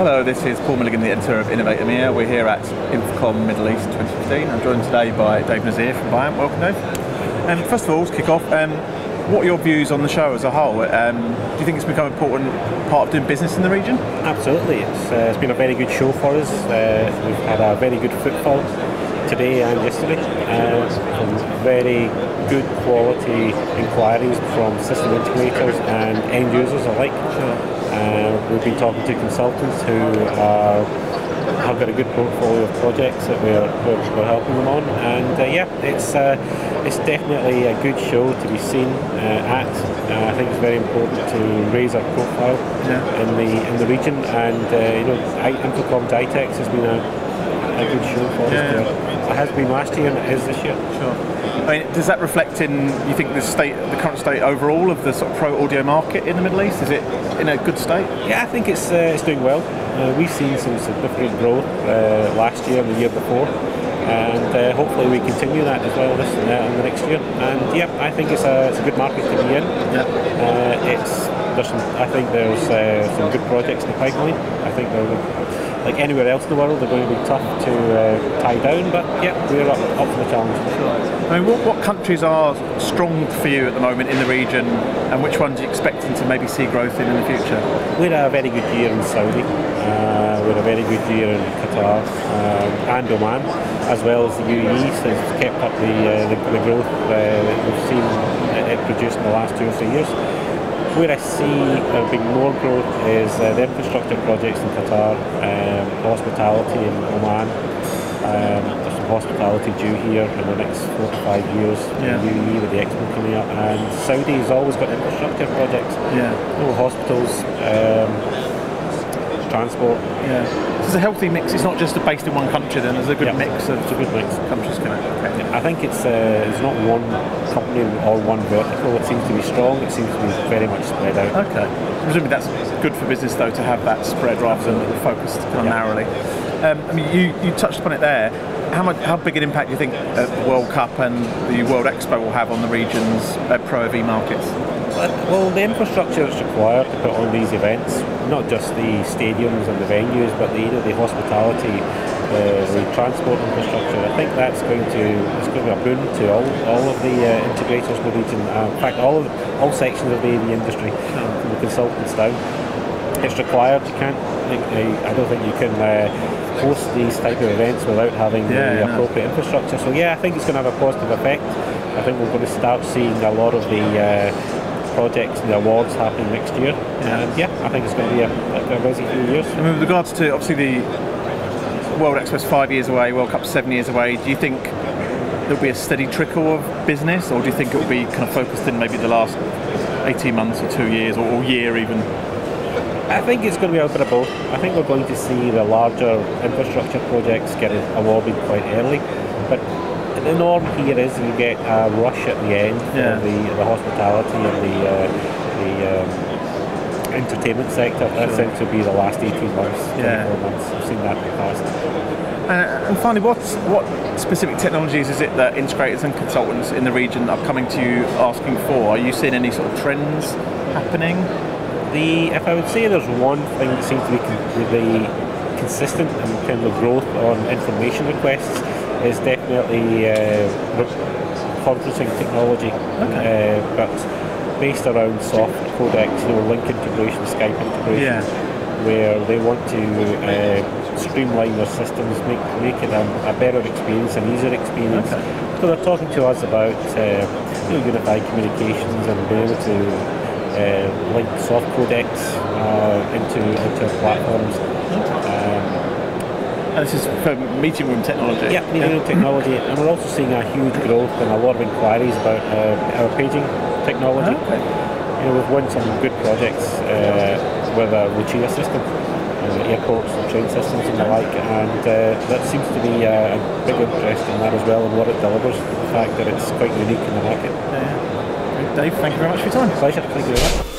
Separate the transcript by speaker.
Speaker 1: Hello, this is Paul Milligan, the editor of InAVate EMEA. We're here at Infocom Middle East 2015. I'm joined today by Dave Nazir from Biamp. Welcome, Dave. First of all, to kick off, what are your views on the show as a whole? Do you think it's become an important part of doing business in the region?
Speaker 2: Absolutely. It's been a very good show for us. We've had a very good footfall today and yesterday. Some very good quality inquiries from system integrators and end users alike. We've been talking to consultants who have got a good portfolio of projects that we're helping them on, and it's definitely a good show to be seen at. I think it's very important to raise our profile in the region, and Infocom's ITEX has been a good show for us. It has been last year and it is this year.
Speaker 1: Sure. I mean, does that reflect in, you think, the current state overall of the sort of pro audio market in the Middle East? Is it in a good state?
Speaker 2: Yeah, I think it's doing well. We've seen some significant growth last year and the year before, and hopefully we continue that as well in the next year. And yeah, I think it's a good market to be in. I think there's some good projects in the pipeline. I think they're, like anywhere else in the world, they're going to be tough to tie down, but yeah, we're up for the challenge.
Speaker 1: Sure. I mean, what countries are strong for you at the moment in the region, and which ones are you expecting to maybe see growth in the future?
Speaker 2: We had a very good year in Saudi, we had a very good year in Qatar and Oman, as well as the UAE, so it's kept up the growth we've seen it produced in the last 2 or 3 years. Where I see there being more growth is the infrastructure projects in Qatar, hospitality in Oman. There's some hospitality due here in the next 4 to 5 years in the UAE with the Expo coming up, and Saudi has always got infrastructure projects. Hospitals, transport.
Speaker 1: So it's a healthy mix. It's not just based in one country. Then there's a good mix of countries connected.
Speaker 2: Okay. I think it's not one company or one vertical that seems to be strong. It seems to be very much spread out.
Speaker 1: Okay. Presumably that's good for business though, to have that spread rather than focused kind of narrowly. I mean, you touched upon it there. How big an impact do you think the World Cup and the World Expo will have on the region's Pro AV markets?
Speaker 2: Well, the infrastructure that's required to put on these events, not just the stadiums and the venues, but the hospitality, the transport infrastructure. I think it's going to be a boon to all of the integrators in the region. In fact, all sections of the AV industry, from the consultants down. It's required. I don't think you can host these type of events without having the appropriate infrastructure. So yeah, I think it's going to have a positive effect. I think we're going to start seeing a lot of the projects and the awards happening next year. And yeah, I think it's going to be a busy few years.
Speaker 1: And with regards to, obviously, the World Expo is 5 years away, World Cup's 7 years away, do you think there'll be a steady trickle of business, or do you think it will be kind of focused in maybe the last 18 months or 2 years, or year even?
Speaker 2: I think it's going to be a bit of both. I think we're going to see the larger infrastructure projects get awarded quite early, but the norm here is you get a rush at the end for the hospitality and the entertainment sector. That seems to be the last 18 months, 24 months. I've seen that in the past.
Speaker 1: And finally, what specific technologies is it that integrators and consultants in the region are coming to you asking for? Are you seeing any sort of trends happening?
Speaker 2: If I would say there's one thing that seems to be really consistent in kind of growth on information requests, is definitely conferencing technology, but based around soft codecs, link integration, Skype integration, where they want to streamline their systems, make it a better experience, an easier experience. So they're talking to us about unified communications and being able to link soft codecs into platforms.
Speaker 1: And this is for meeting room technology?
Speaker 2: Yeah, meeting room technology, and we're also seeing a huge growth and a lot of inquiries about our paging technology. We've won some good projects with a Lucia system, airports and train systems and the like, and that seems to be a big interest in that as well, and what it delivers, the fact that it's quite unique in the market.
Speaker 1: Dave, thank you very much for your time.
Speaker 2: Pleasure, thank you very much.